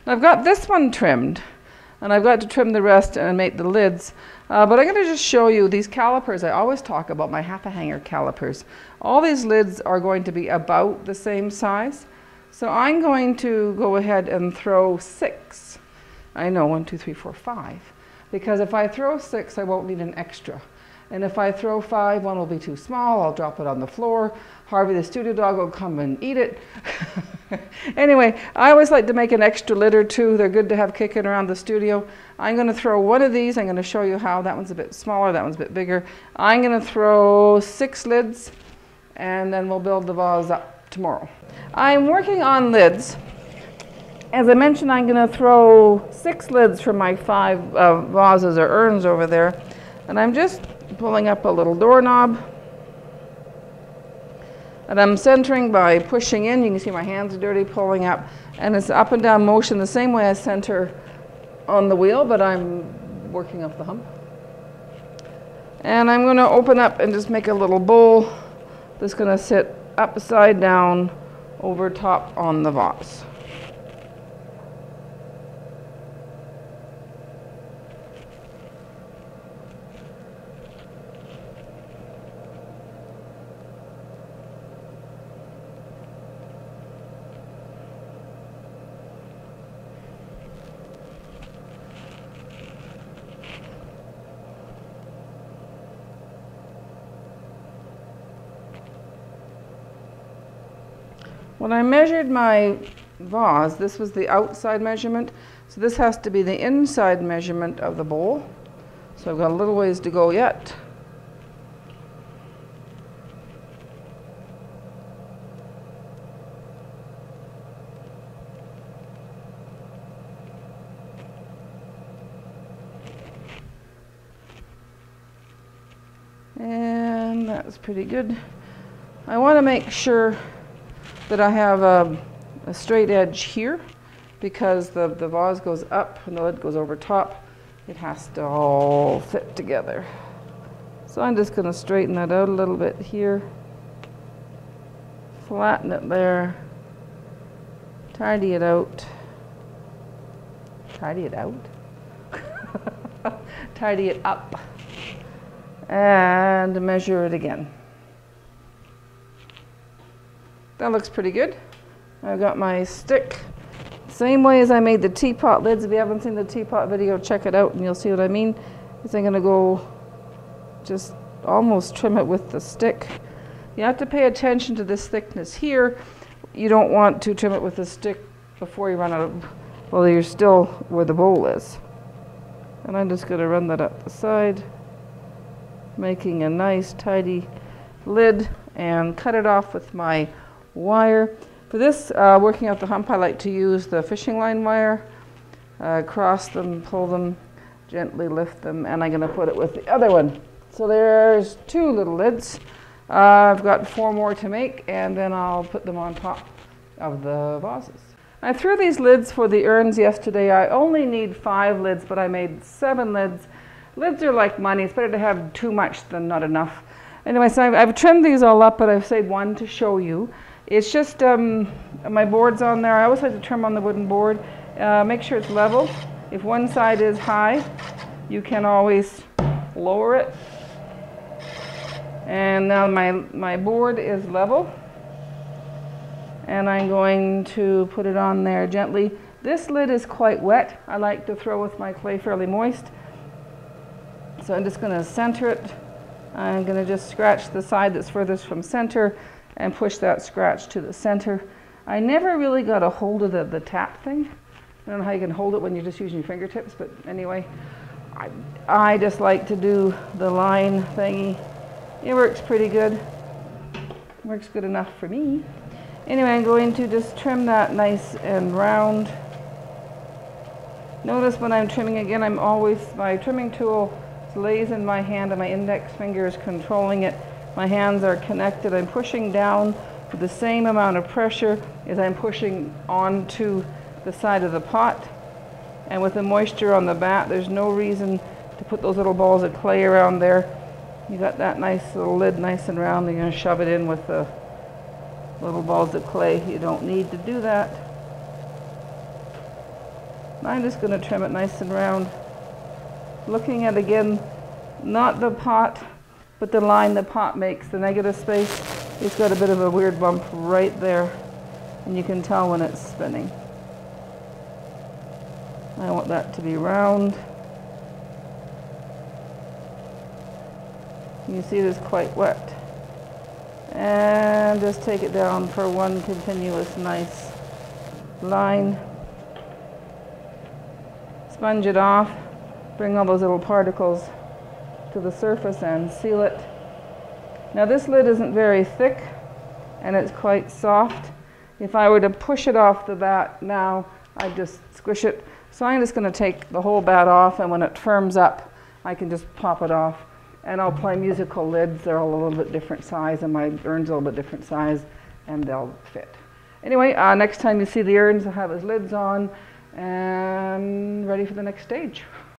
I've got this one trimmed, and I've got to trim the rest and make the lids. But I'm going to just show you these calipers. I always talk about my half-a-hanger calipers. All these lids are going to be about the same size. So I'm going to go ahead and throw 6. I know, 1, 2, 3, 4, 5. Because if I throw 6, I won't need an extra. And if I throw 5, one will be too small. I'll drop it on the floor. Harvey the studio dog will come and eat it. Anyway, I always like to make an extra lid or 2. They're good to have kicking around the studio. I'm going to throw one of these. I'm going to show you how. That one's a bit smaller. That one's a bit bigger. I'm going to throw 6 lids, and then we'll build the vase up tomorrow. I'm working on lids. As I mentioned, I'm going to throw 6 lids from my 5 vases or urns over there. And I'm just pulling up a little doorknob. And I'm centering by pushing in. You can see my hands are dirty, pulling up. And it's up and down motion the same way I center on the wheel, but I'm working up the hump. And I'm going to open up and just make a little bowl that's going to sit upside down over top on the vase. When I measured my vase, this was the outside measurement, so this has to be the inside measurement of the bowl. So I've got a little ways to go yet. And that's pretty good. I want to make sure that I have a straight edge here, because the vase goes up and the lid goes over top. It has to all fit together. So I'm just going to straighten that out a little bit here. Flatten it there. Tidy it out. Tidy it out? Tidy it up. And measure it again. That looks pretty good. I've got my stick. Same way as I made the teapot lids. If you haven't seen the teapot video, check it out and you'll see what I mean. So I'm going to go just almost trim it with the stick. You have to pay attention to this thickness here. You don't want to trim it with the stick before you run out of, well, you're still where the bowl is. And I'm just going to run that up the side, making a nice tidy lid, and cut it off with my wire. For this, working out the hump, I like to use the fishing line wire. Cross them, pull them, gently lift them, and I'm going to put it with the other one. So there's 2 little lids. I've got 4 more to make, and then I'll put them on top of the vases. I threw these lids for the urns yesterday. I only need 5 lids, but I made 7 lids. Lids are like money. It's better to have too much than not enough. Anyway, so I've trimmed these all up, but I've saved one to show you. It's just my board's on there. I always like to trim on the wooden board. Make sure it's level. If one side is high, you can always lower it. And now my board is level. And I'm going to put it on there gently. This lid is quite wet. I like to throw with my clay fairly moist. So I'm just going to center it. I'm going to just scratch the side that's furthest from center and push that scratch to the center. I never really got a hold of the tap thing. I don't know how you can hold it when you're just using your fingertips, but anyway, I just like to do the line thingy. It works pretty good. Works good enough for me. Anyway, I'm going to just trim that nice and round. Notice when I'm trimming again, my trimming tool lays in my hand and my index finger is controlling it. My hands are connected. I'm pushing down with the same amount of pressure as I'm pushing onto the side of the pot. And with the moisture on the bat, there's no reason to put those little balls of clay around there. You got that nice little lid nice and round. You're going to shove it in with the little balls of clay. You don't need to do that. I'm just going to trim it nice and round. Looking at, again, not the pot, but the line the pot makes, the negative space. It's got a bit of a weird bump right there, and you can tell when it's spinning. I want that to be round. You see it is quite wet. And just take it down for one continuous nice line. Sponge it off, bring all those little particles to the surface and seal it. Now this lid isn't very thick and it's quite soft. If I were to push it off the bat now, I'd just squish it. So I'm just going to take the whole bat off, and when it firms up, I can just pop it off. And I'll play musical lids. They're all a little bit different size, and my urn's a little bit different size, and they'll fit. Anyway, next time you see the urns, I'll have his lids on and ready for the next stage.